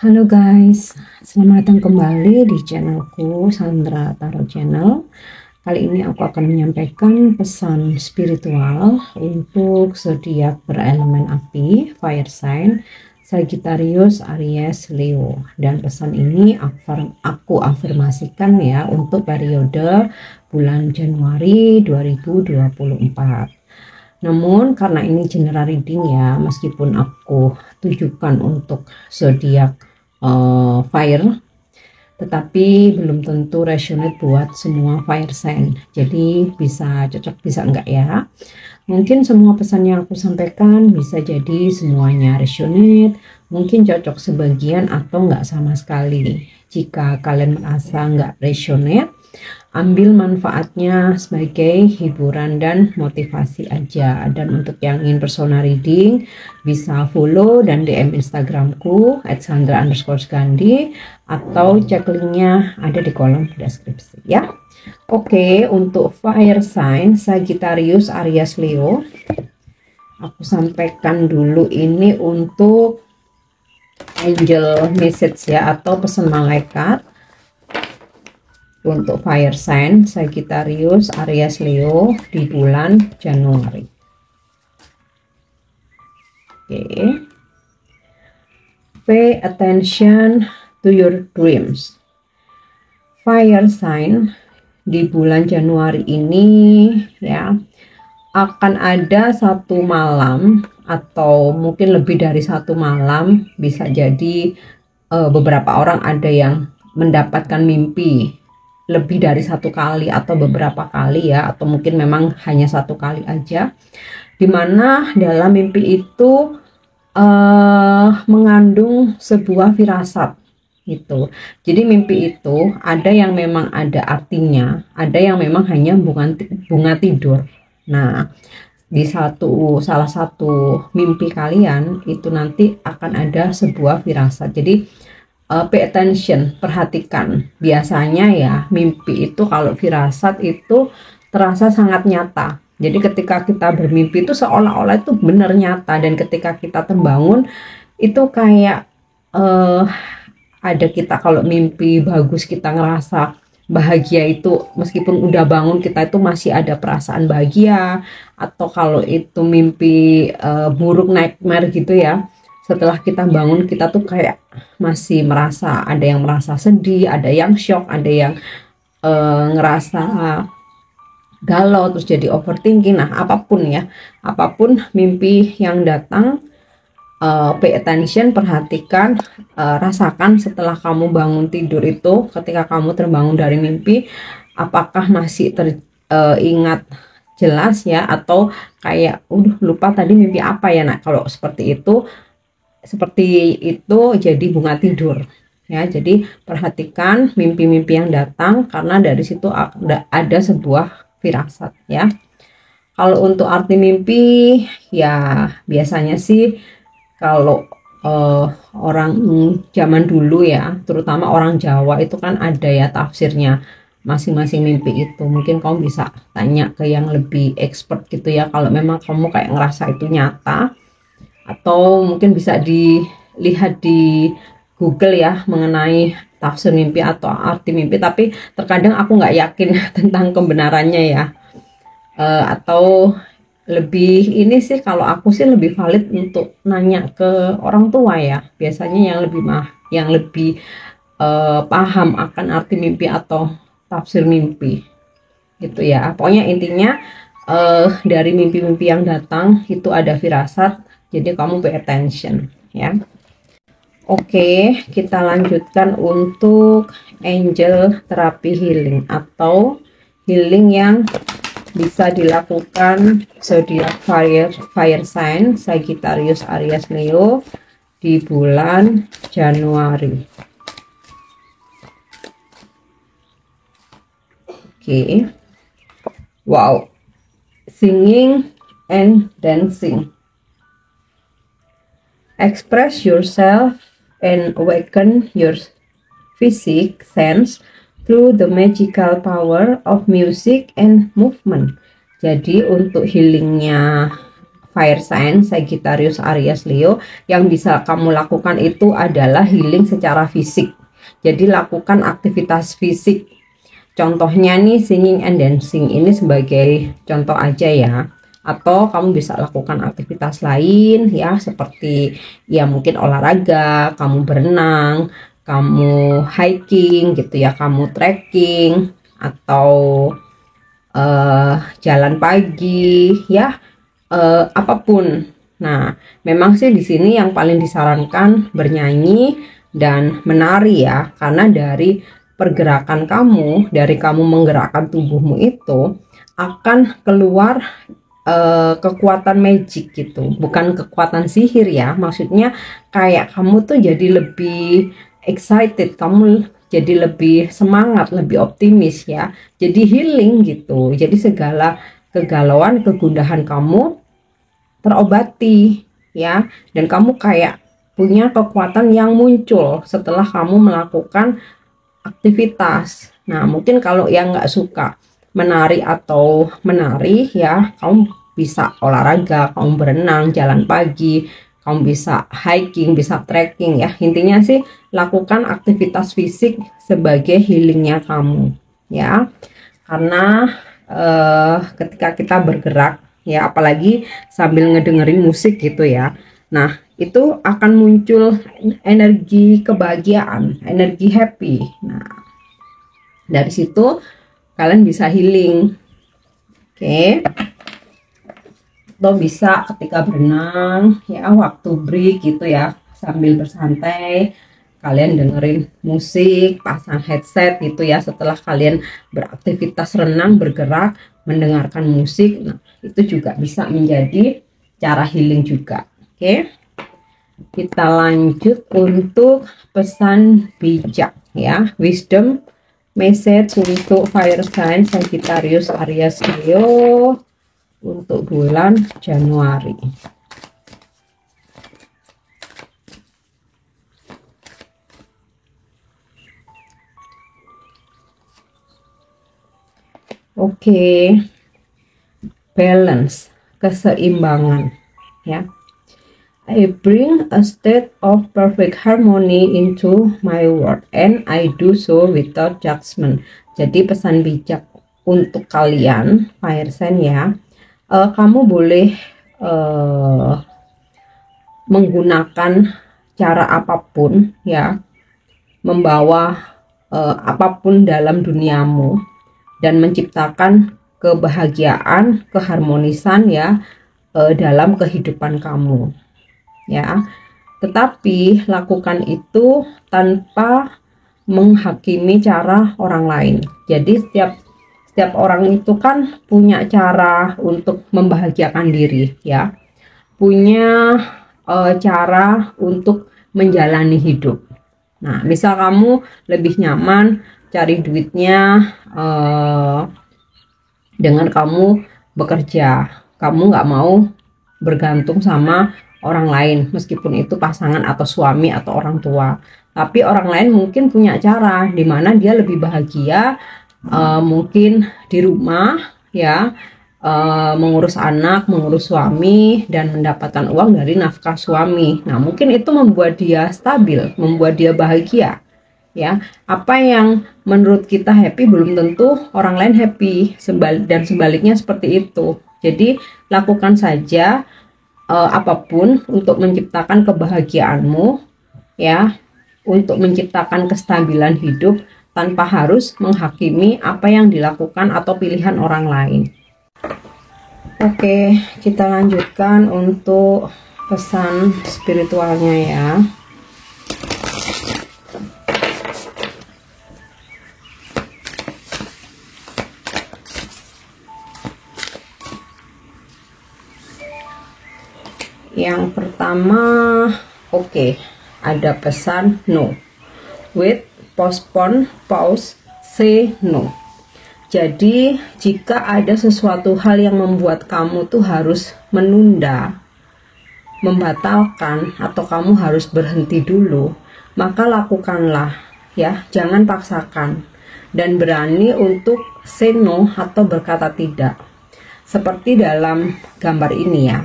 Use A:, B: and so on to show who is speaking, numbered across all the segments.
A: Halo guys, selamat datang kembali di channelku Sandra Tarot Channel. Kali ini aku akan menyampaikan pesan spiritual untuk zodiak berelemen api, fire sign, Sagittarius, Aries, Leo. Dan pesan ini aku afirmasikan ya untuk periode bulan Januari 2024. Namun karena ini general reading ya, meskipun aku tujukan untuk zodiak fire, tetapi belum tentu resonate buat semua fire sign. Jadi bisa cocok bisa enggak ya. Mungkin semua pesan yang aku sampaikan bisa jadi semuanya resonate, mungkin cocok sebagian atau enggak sama sekali. Jika kalian merasa enggak resonate, ambil manfaatnya sebagai hiburan dan motivasi aja. Dan untuk yang ingin personal reading bisa follow dan DM Instagramku @sandra_gandhi atau cek linknya ada di kolom deskripsi ya. Oke, untuk fire sign Sagittarius, Aries, Leo, aku sampaikan dulu ini untuk angel message ya, atau pesan malaikat untuk fire sign Sagittarius, Aries, Leo di bulan Januari. Oke. Pay attention to your dreams. Fire sign di bulan Januari ini ya, akan ada satu malam atau mungkin lebih dari satu malam, bisa jadi beberapa orang ada yang mendapatkan mimpi lebih dari satu kali atau beberapa kali ya, atau mungkin memang hanya satu kali aja, dimana dalam mimpi itu mengandung sebuah firasat gitu. Jadi mimpi itu ada yang memang ada artinya, ada yang memang hanya bunga tidur. Nah, di salah satu mimpi kalian itu nanti akan ada sebuah firasat. Jadi pay attention, perhatikan. Biasanya ya mimpi itu kalau firasat itu terasa sangat nyata. Jadi ketika kita bermimpi itu seolah-olah itu benar nyata, dan ketika kita terbangun itu kayak ada kita kalau mimpi bagus kita ngerasa bahagia, itu meskipun udah bangun kita itu masih ada perasaan bahagia. Atau kalau itu mimpi buruk, nightmare gitu ya, setelah kita bangun kita tuh kayak masih merasa, ada yang merasa sedih, ada yang shock, ada yang ngerasa galau, terus jadi overthinking. Nah apapun ya, apapun mimpi yang datang, pay attention, perhatikan, rasakan setelah kamu bangun tidur itu, ketika kamu terbangun dari mimpi, apakah masih teringat jelas ya, atau kayak lupa tadi mimpi apa ya. Nah kalau seperti itu jadi bunga tidur ya. Jadi perhatikan mimpi-mimpi yang datang, karena dari situ ada sebuah firasat ya. Kalau untuk arti mimpi ya, biasanya sih kalau orang zaman dulu ya, terutama orang Jawa itu kan ada ya tafsirnya masing-masing mimpi itu. Mungkin kamu bisa tanya ke yang lebih expert gitu ya, kalau memang kamu kayak ngerasa itu nyata. Atau mungkin bisa dilihat di Google ya mengenai tafsir mimpi atau arti mimpi, tapi terkadang aku nggak yakin tentang kebenarannya ya. Atau lebih ini sih, kalau aku sih lebih valid untuk nanya ke orang tua ya, biasanya yang lebih paham akan arti mimpi atau tafsir mimpi gitu ya. Pokoknya intinya dari mimpi-mimpi yang datang itu ada firasat, jadi kamu pay attention ya. Oke, kita lanjutkan untuk angel terapi healing atau healing yang bisa dilakukan zodiak fire sign Sagittarius, Aries, Leo di bulan Januari. Oke. Wow. Singing and dancing. Express yourself and awaken your physique sense through the magical power of music and movement. Jadi untuk healingnya fire sign Sagittarius, Aries, Leo, yang bisa kamu lakukan itu adalah healing secara fisik. Jadi lakukan aktivitas fisik. Contohnya nih singing and dancing, ini sebagai contoh aja ya. Atau kamu bisa lakukan aktivitas lain ya, seperti ya mungkin olahraga, kamu berenang, kamu hiking gitu ya, kamu trekking, atau jalan pagi ya, apapun. Nah, memang sih di sini yang paling disarankan bernyanyi dan menari ya, karena dari pergerakan kamu, dari kamu menggerakkan tubuhmu itu akan keluar kekuatan magic gitu, bukan kekuatan sihir ya, maksudnya kayak kamu tuh jadi lebih excited, kamu jadi lebih semangat, lebih optimis ya, jadi healing gitu, jadi segala kegalauan, kegundahan kamu terobati ya, dan kamu kayak punya kekuatan yang muncul setelah kamu melakukan aktivitas. Nah, mungkin kalau yang nggak suka menari atau menari ya, kamu bisa olahraga, kamu berenang, jalan pagi, kamu bisa hiking, bisa trekking ya. Intinya sih lakukan aktivitas fisik sebagai healingnya kamu ya. Karena ketika kita bergerak ya, apalagi sambil ngedengerin musik gitu ya, nah itu akan muncul energi kebahagiaan, energi happy. Nah, dari situ kalian bisa healing. Oke. Atau bisa ketika berenang ya, waktu break gitu ya, sambil bersantai kalian dengerin musik, pasang headset gitu ya, setelah kalian beraktivitas renang, bergerak, mendengarkan musik. Nah, itu juga bisa menjadi cara healing juga. Oke. Kita lanjut untuk pesan bijak ya, wisdom message untuk fire sign Sagittarius, Aries, Leo untuk bulan Januari. Oke. Balance, keseimbangan ya. I bring a state of perfect harmony into my world and I do so without judgment. Jadi pesan bijak untuk kalian fire sign ya, kamu boleh menggunakan cara apapun ya, membawa apapun dalam duniamu dan menciptakan kebahagiaan, keharmonisan ya dalam kehidupan kamu ya. Tetapi lakukan itu tanpa menghakimi cara orang lain. Jadi setiap orang itu kan punya cara untuk membahagiakan diri ya, punya cara untuk menjalani hidup. Nah, misal kamu lebih nyaman cari duitnya dengan kamu bekerja, kamu nggak mau bergantung sama orang lain, meskipun itu pasangan atau suami atau orang tua. Tapi orang lain mungkin punya cara di mana dia lebih bahagia, mungkin di rumah ya, mengurus anak, mengurus suami, dan mendapatkan uang dari nafkah suami. Nah, mungkin itu membuat dia stabil, membuat dia bahagia ya. Apa yang menurut kita happy belum tentu orang lain happy, dan sebaliknya seperti itu. Jadi lakukan saja apapun untuk menciptakan kebahagiaanmu ya, untuk menciptakan kestabilan hidup tanpa harus menghakimi apa yang dilakukan atau pilihan orang lain. Oke, kita lanjutkan untuk pesan spiritualnya ya. Yang pertama, oke, ada pesan no. Wait, postpone, pause, say no. Jadi jika ada sesuatu hal yang membuat kamu tuh harus menunda, membatalkan, atau kamu harus berhenti dulu, maka lakukanlah ya, jangan paksakan, dan berani untuk say no atau berkata tidak. Seperti dalam gambar ini ya,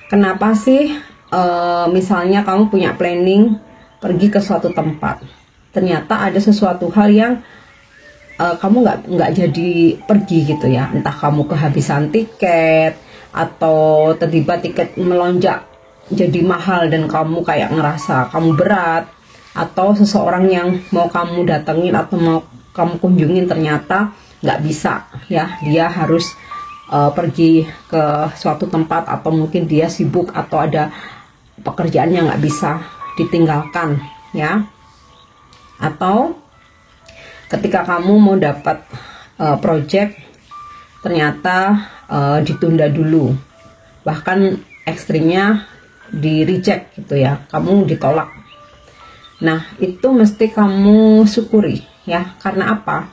A: Kenapa sih misalnya kamu punya planning pergi ke suatu tempat, ternyata ada sesuatu hal yang kamu nggak jadi pergi gitu ya, entah kamu kehabisan tiket atau tiba-tiba tiket melonjak jadi mahal dan kamu kayak ngerasa kamu berat, atau seseorang yang mau kamu datengin atau mau kamu kunjungin ternyata nggak bisa ya, dia harus pergi ke suatu tempat, atau mungkin dia sibuk atau ada pekerjaan yang nggak bisa ditinggalkan ya. Atau ketika kamu mau dapat project ternyata ditunda dulu, bahkan ekstrimnya di reject gitu ya, kamu ditolak. Nah itu mesti kamu syukuri ya. Karena apa?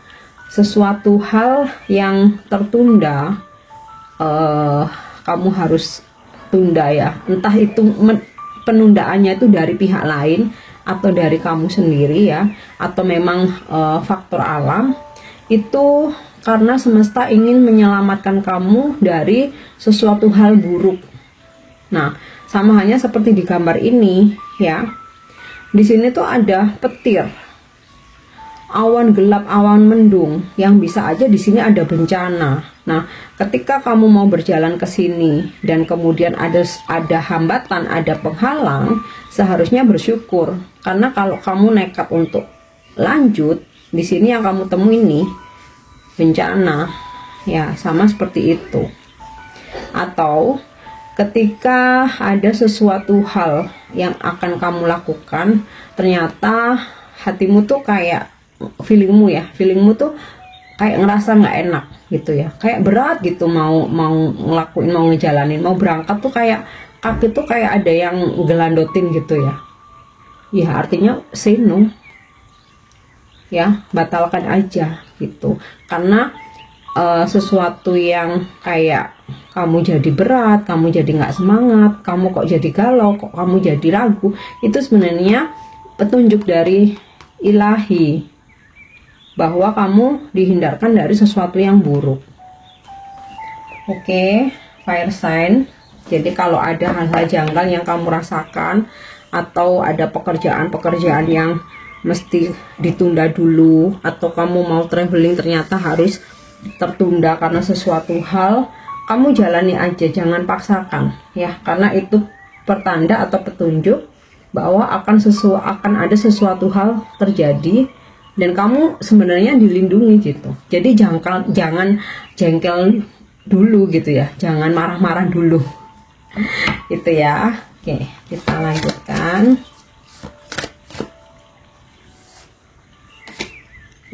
A: Sesuatu hal yang tertunda kamu harus tunda ya, entah itu penundaannya itu dari pihak lain atau dari kamu sendiri ya, atau memang faktor alam. Itu karena semesta ingin menyelamatkan kamu dari sesuatu hal buruk. Nah, sama halnya seperti di gambar ini ya. Di sini tuh ada petir, awan gelap, awan mendung, yang bisa aja di sini ada bencana. Nah, ketika kamu mau berjalan ke sini dan kemudian ada hambatan, ada penghalang, seharusnya bersyukur. Karena kalau kamu nekat untuk lanjut, di sini yang kamu temui ini bencana. Ya, sama seperti itu. Atau ketika ada sesuatu hal yang akan kamu lakukan, ternyata hatimu tuh kayak feelingmu tuh kayak ngerasa nggak enak gitu ya, kayak berat gitu, mau ngelakuin, mau ngejalanin, mau berangkat tuh kayak kaki tuh kayak ada yang gelandotin gitu ya. Ya artinya say no ya, batalkan aja gitu. Karena sesuatu yang kayak kamu jadi berat, kamu jadi nggak semangat, kamu kok jadi galau, kok kamu jadi ragu, itu sebenarnya petunjuk dari ilahi bahwa kamu dihindarkan dari sesuatu yang buruk. Oke, fire sign. Jadi kalau ada hal-hal janggal yang kamu rasakan, atau ada pekerjaan-pekerjaan yang mesti ditunda dulu, atau kamu mau traveling ternyata harus tertunda karena sesuatu hal, kamu jalani aja, jangan paksakan ya, karena itu pertanda atau petunjuk bahwa akan ada sesuatu hal terjadi dan kamu sebenarnya dilindungi gitu. Jadi jangan jengkel dulu gitu ya, jangan marah-marah dulu gitu ya. Oke, kita lanjutkan.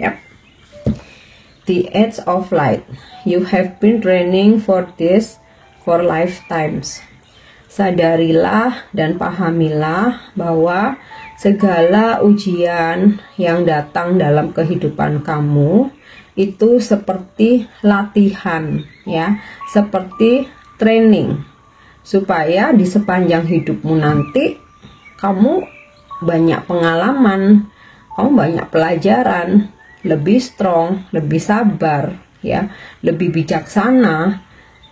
A: Yap. The Edge of Light. You have been training for this for lifetimes. Sadarilah dan pahamilah bahwa segala ujian yang datang dalam kehidupan kamu itu seperti latihan ya, seperti training, supaya di sepanjang hidupmu nanti kamu banyak pengalaman, kamu banyak pelajaran, lebih strong, lebih sabar ya, lebih bijaksana,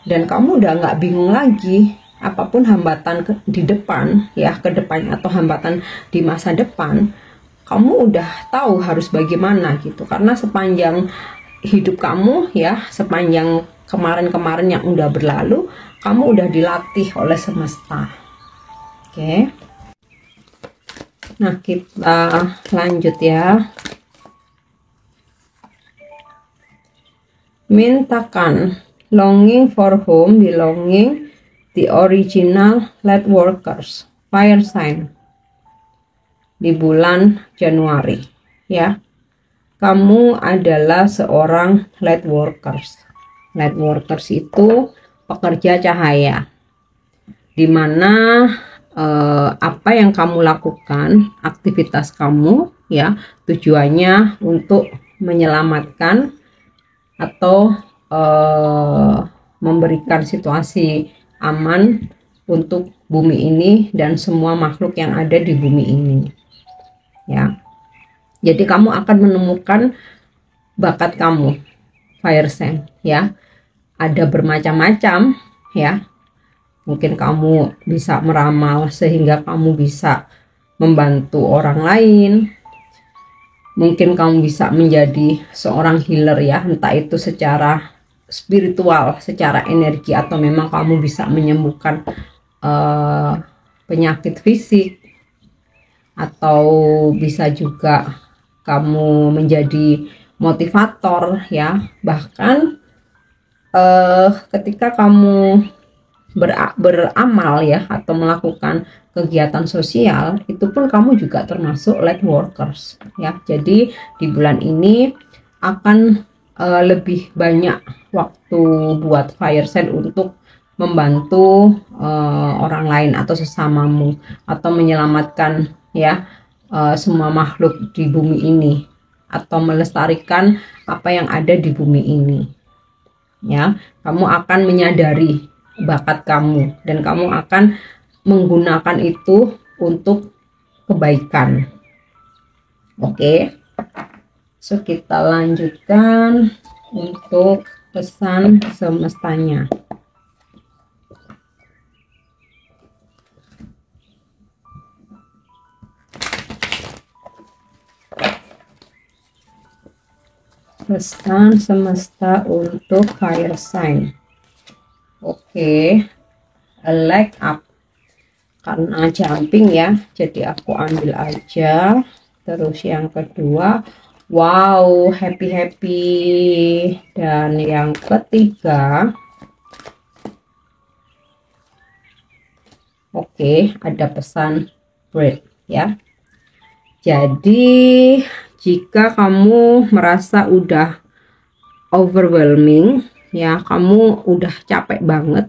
A: dan kamu udah nggak bingung lagi apapun hambatan di depan ya, ke depan atau hambatan di masa depan, kamu udah tahu harus bagaimana gitu. Karena sepanjang hidup kamu ya, sepanjang kemarin-kemarin yang udah berlalu, kamu udah dilatih oleh semesta. Oke. Nah, kita lanjut ya. Mintakan longing for home, belonging the original light workers, fire sign, di bulan Januari ya. Kamu adalah seorang light workers. Light workers itu pekerja cahaya, dimana apa yang kamu lakukan, aktivitas kamu ya, tujuannya untuk menyelamatkan atau memberikan situasi aman untuk bumi ini dan semua makhluk yang ada di bumi ini ya. Jadi kamu akan menemukan bakat kamu, fire sign ya. Ada bermacam-macam ya. Mungkin kamu bisa meramal sehingga kamu bisa membantu orang lain. Mungkin kamu bisa menjadi seorang healer ya, entah itu secara spiritual, secara energi, atau memang kamu bisa menyembuhkan penyakit fisik, atau bisa juga kamu menjadi motivator ya. Bahkan ketika kamu beramal ya, atau melakukan kegiatan sosial, itu pun kamu juga termasuk light workers ya. Jadi di bulan ini akan lebih banyak waktu buat fire sign untuk membantu orang lain atau sesamamu, atau menyelamatkan ya semua makhluk di bumi ini, atau melestarikan apa yang ada di bumi ini ya. Kamu akan menyadari bakat kamu dan kamu akan menggunakan itu untuk kebaikan. Oke, so kita lanjutkan untuk pesan semestanya. Pesan semesta untuk fire sign. Oke, a leg up. Karena jumping ya, jadi aku ambil aja. Terus yang kedua, wow, happy. Dan yang ketiga, oke, ada pesan bread ya. Jadi jika kamu merasa udah overwhelming ya, kamu udah capek banget,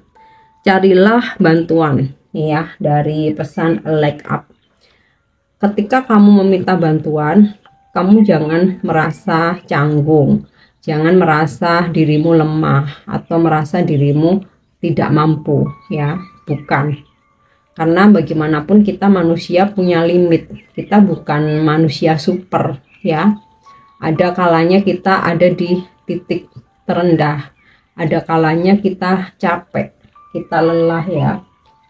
A: carilah bantuan ya dari pesan leg up. Ketika kamu meminta bantuan, kamu jangan merasa canggung, jangan merasa dirimu lemah atau merasa dirimu tidak mampu ya, bukan. Karena bagaimanapun kita manusia punya limit, kita bukan manusia super ya. Ada kalanya kita ada di titik terendah, ada kalanya kita capek, kita lelah ya,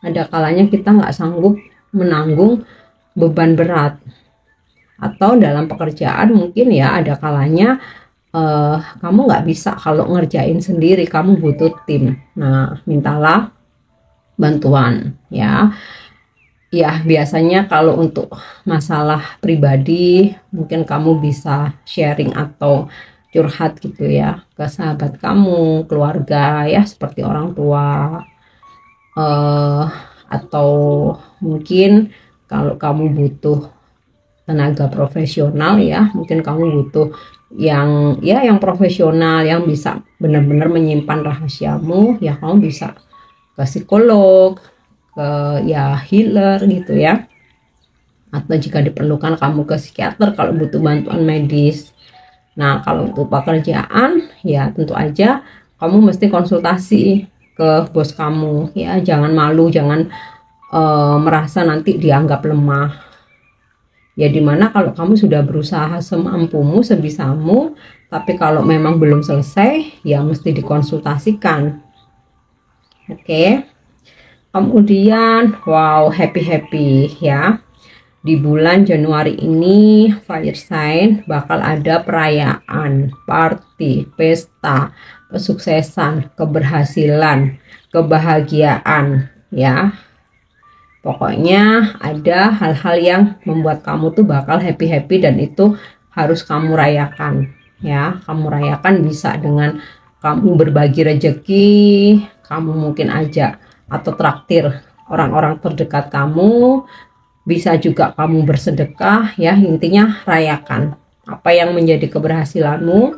A: ada kalanya kita nggak sanggup menanggung beban berat, atau dalam pekerjaan mungkin ya ada kalanya kamu nggak bisa kalau ngerjain sendiri, kamu butuh tim. Nah, mintalah bantuan ya. Ya, biasanya kalau untuk masalah pribadi mungkin kamu bisa sharing atau curhat gitu ya ke sahabat kamu, keluarga ya, seperti orang tua, atau mungkin kalau kamu butuh tenaga profesional ya, mungkin kamu butuh yang profesional yang bisa benar-benar menyimpan rahasiamu ya, kamu bisa ke psikolog, ke ya healer gitu ya, atau jika diperlukan kamu ke psikiater kalau butuh bantuan medis. Nah, kalau untuk pekerjaan ya tentu aja kamu mesti konsultasi ke bos kamu ya, jangan malu, jangan merasa nanti dianggap lemah ya, dimana kalau kamu sudah berusaha semampumu, sebisamu, tapi kalau memang belum selesai ya mesti dikonsultasikan. Oke. Kemudian wow, happy ya. Di bulan Januari ini fire sign bakal ada perayaan, party, pesta, kesuksesan, keberhasilan, kebahagiaan ya. Pokoknya ada hal-hal yang membuat kamu tuh bakal happy dan itu harus kamu rayakan ya. Kamu rayakan bisa dengan kamu berbagi rezeki, kamu mungkin ajak atau traktir orang-orang terdekat kamu, bisa juga kamu bersedekah ya. Intinya rayakan apa yang menjadi keberhasilanmu,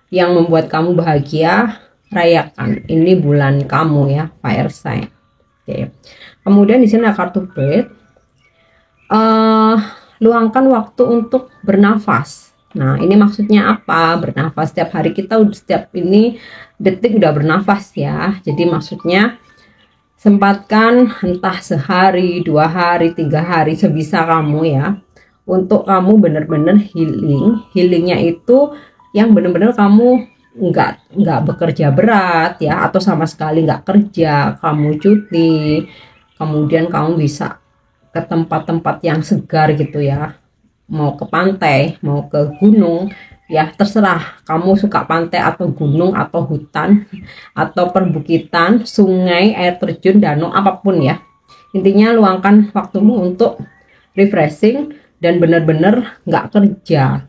A: yang membuat kamu bahagia, rayakan. Ini bulan kamu ya, fire sign. Oke. Kemudian di sini ada kartu bread. Luangkan waktu untuk bernafas. Nah, ini maksudnya apa? Bernafas setiap hari, kita setiap ini detik udah bernafas ya. Jadi maksudnya sempatkan entah sehari, 2 hari, 3 hari, sebisa kamu ya, untuk kamu bener-bener healing. Healingnya itu yang bener-bener kamu nggak bekerja berat ya, atau sama sekali nggak kerja, kamu cuti, kemudian kamu bisa ke tempat-tempat yang segar gitu ya, mau ke pantai, mau ke gunung, ya terserah kamu suka pantai atau gunung atau hutan atau perbukitan, sungai, air terjun, danau, apapun ya. Intinya luangkan waktumu untuk refreshing dan benar-benar nggak kerja.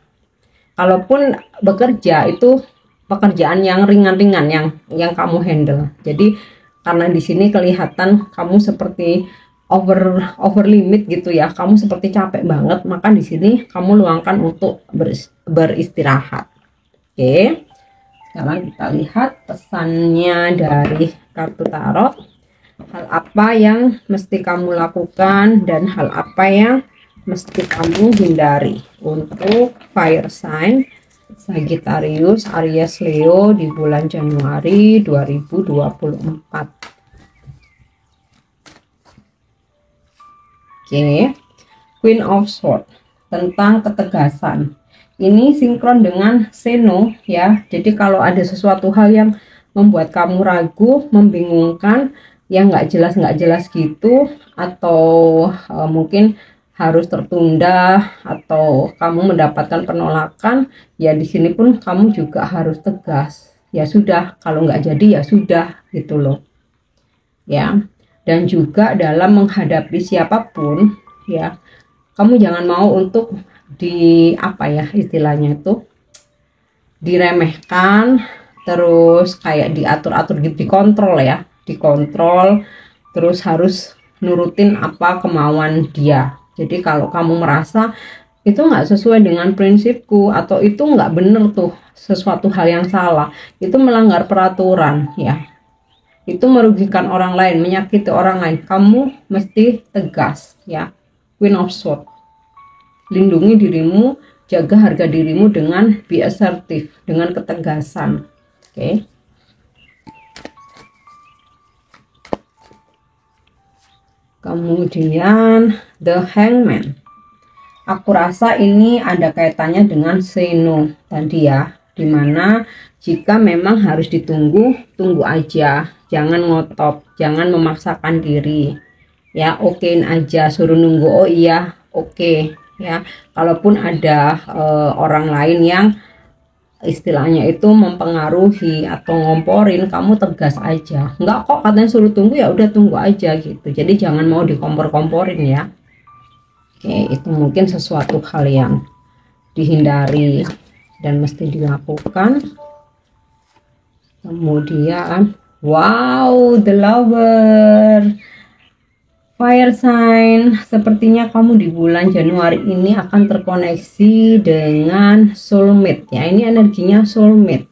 A: Kalaupun bekerja itu pekerjaan yang ringan-ringan yang kamu handle. Jadi karena di sini kelihatan kamu seperti over limit gitu ya, kamu seperti capek banget, maka di sini kamu luangkan untuk beristirahat. Oke, sekarang kita lihat pesannya dari kartu tarot. Hal apa yang mesti kamu lakukan dan hal apa yang mesti kamu hindari untuk fire sign Sagittarius, Aries, Leo di bulan Januari 2024. Oke, Queen of Swords tentang ketegasan. Ini sinkron dengan Seno ya. Jadi kalau ada sesuatu hal yang membuat kamu ragu, membingungkan, yang nggak jelas gitu, atau mungkin harus tertunda, atau kamu mendapatkan penolakan, ya di sini pun kamu juga harus tegas. Ya sudah, kalau nggak jadi ya sudah gitu loh. Ya. Dan juga dalam menghadapi siapapun ya, kamu jangan mau untuk apa ya istilahnya itu, diremehkan, terus kayak diatur-atur gitu, dikontrol, terus harus nurutin apa kemauan dia. Jadi kalau kamu merasa itu nggak sesuai dengan prinsipku, atau itu nggak bener tuh, sesuatu hal yang salah, itu melanggar peraturan ya, itu merugikan orang lain, menyakiti orang lain, kamu mesti tegas ya. Queen of Swords, lindungi dirimu, jaga harga dirimu dengan be assertive, dengan ketegasan. Oke. Kemudian The Hangman. Aku rasa ini ada kaitannya dengan Seno tadi ya, dimana jika memang harus ditunggu, tunggu aja, jangan ngotot, jangan memaksakan diri ya, okein aja, suruh nunggu, oh iya oke ya. Kalaupun ada orang lain yang istilahnya itu mempengaruhi atau ngomporin, kamu tegas aja, enggak kok katanya suruh tunggu, ya udah tunggu aja gitu. Jadi jangan mau dikompor-komporin ya. Oke, itu mungkin sesuatu hal yang dihindari dan mesti dilakukan. Kemudian wow, the Lover, fire sign. Sepertinya kamu di bulan Januari ini akan terkoneksi dengan soulmate ya. Ini energinya soulmate,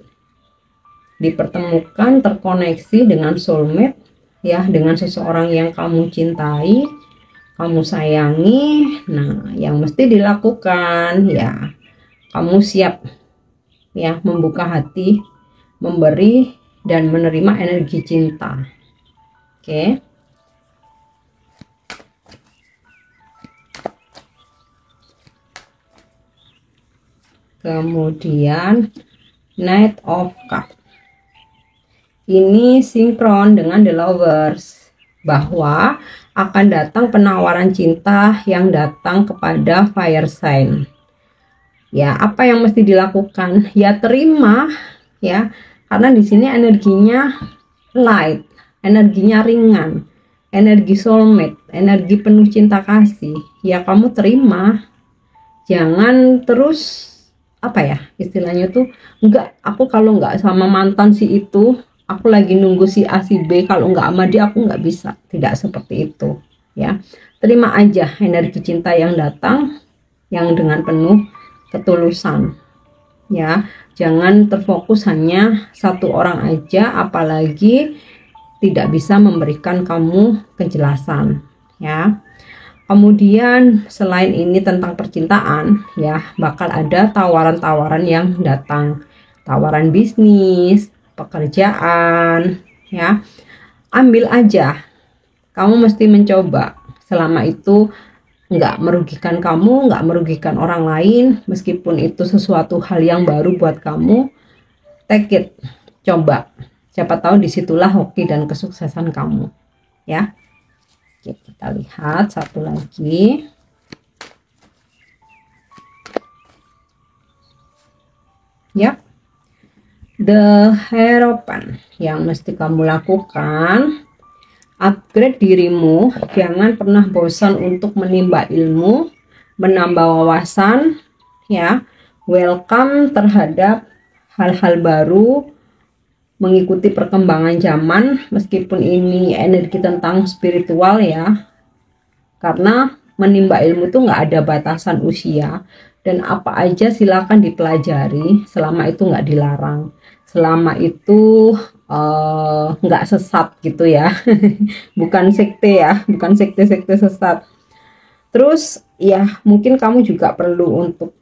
A: dipertemukan, terkoneksi dengan soulmate ya, dengan seseorang yang kamu cintai, kamu sayangi. Nah, yang mesti dilakukan ya, kamu siap ya membuka hati, memberi dan menerima energi cinta. Oke. Kemudian Knight of Cups. Ini sinkron dengan The Lovers, bahwa akan datang penawaran cinta yang datang kepada fire sign. Ya, apa yang mesti dilakukan? Ya terima ya, karena di sini energinya light, energinya ringan, energi soulmate, energi penuh cinta kasih. Ya kamu terima, jangan terus apa ya istilahnya tuh, enggak, aku kalau enggak sama mantan si itu, aku lagi nunggu si A si B, kalau enggak sama dia aku enggak bisa. Tidak seperti itu ya. Terima aja energi cinta yang datang, yang dengan penuh ketulusan ya. Jangan terfokus hanya satu orang aja, apalagi tidak bisa memberikan kamu kejelasan ya. Kemudian selain ini tentang percintaan ya, bakal ada tawaran-tawaran yang datang, tawaran bisnis, pekerjaan ya. Ambil aja, kamu mesti mencoba, selama itu nggak merugikan kamu, nggak merugikan orang lain, meskipun itu sesuatu hal yang baru buat kamu, take it, coba. Siapa tahu disitulah hoki dan kesuksesan kamu, ya. Oke, kita lihat satu lagi. Ya, the harapan yang mesti kamu lakukan, upgrade dirimu. Jangan pernah bosan untuk menimba ilmu, menambah wawasan, ya. Welcome terhadap hal-hal baru, mengikuti perkembangan zaman, meskipun ini energi tentang spiritual, ya. Karena menimba ilmu itu nggak ada batasan usia, dan apa aja silakan dipelajari selama itu nggak dilarang, selama itu nggak sesat gitu ya. Bukan sekte ya, bukan sekte-sekte sesat. Terus ya mungkin kamu juga perlu untuk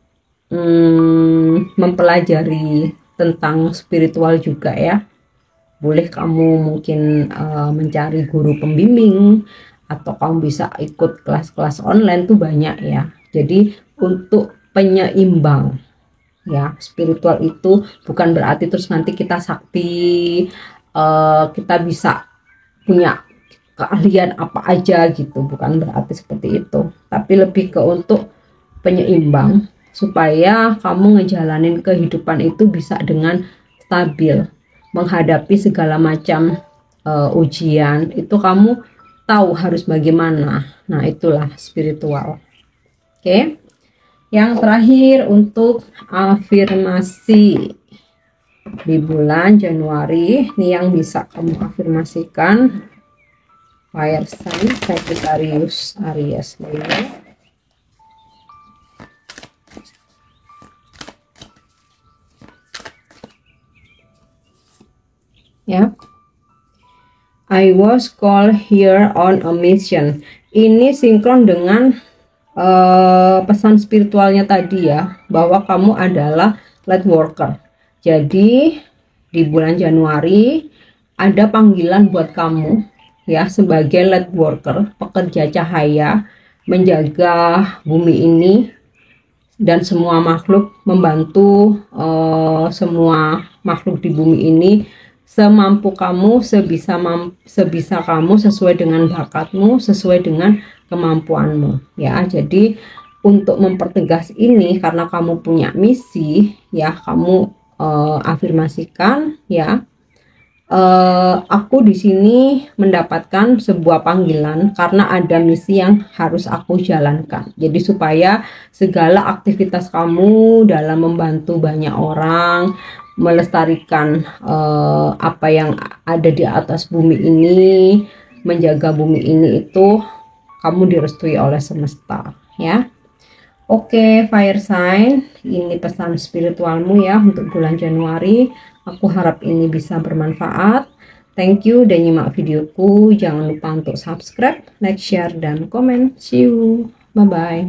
A: mempelajari tentang spiritual juga ya. Boleh kamu mungkin mencari guru pembimbing, atau kamu bisa ikut kelas-kelas online tuh banyak ya. Jadi untuk penyeimbang ya, spiritual itu bukan berarti terus nanti kita sakti, kita bisa punya keahlian apa aja gitu, bukan berarti seperti itu, tapi lebih ke untuk penyeimbang supaya kamu ngejalanin kehidupan itu bisa dengan stabil, menghadapi segala macam ujian itu kamu tahu harus bagaimana. Nah, itulah spiritual. Oke. Yang terakhir untuk afirmasi di bulan Januari, ini yang bisa kamu afirmasikan. Fire sign Sagittarius, Aries, Leo. Ya. I was called here on a mission. Ini sinkron dengan pesan spiritualnya tadi ya, bahwa kamu adalah light worker. Jadi di bulan Januari ada panggilan buat kamu ya, sebagai light worker, pekerja cahaya, menjaga bumi ini dan semua makhluk, membantu semua makhluk di bumi ini semampu kamu, sebisa kamu, sesuai dengan bakatmu, sesuai dengan kemampuanmu ya. Jadi untuk mempertegas ini, karena kamu punya misi ya, kamu afirmasikan ya, aku di sini mendapatkan sebuah panggilan karena ada misi yang harus aku jalankan. Jadi supaya segala aktivitas kamu dalam membantu banyak orang, melestarikan apa yang ada di atas bumi ini, menjaga bumi ini, itu kamu direstui oleh semesta ya. Oke, fire sign, ini pesan spiritualmu ya untuk bulan Januari. Aku harap ini bisa bermanfaat. Thank you udah nyimak videoku. Jangan lupa untuk subscribe, like, share, dan komen. See you. Bye-bye.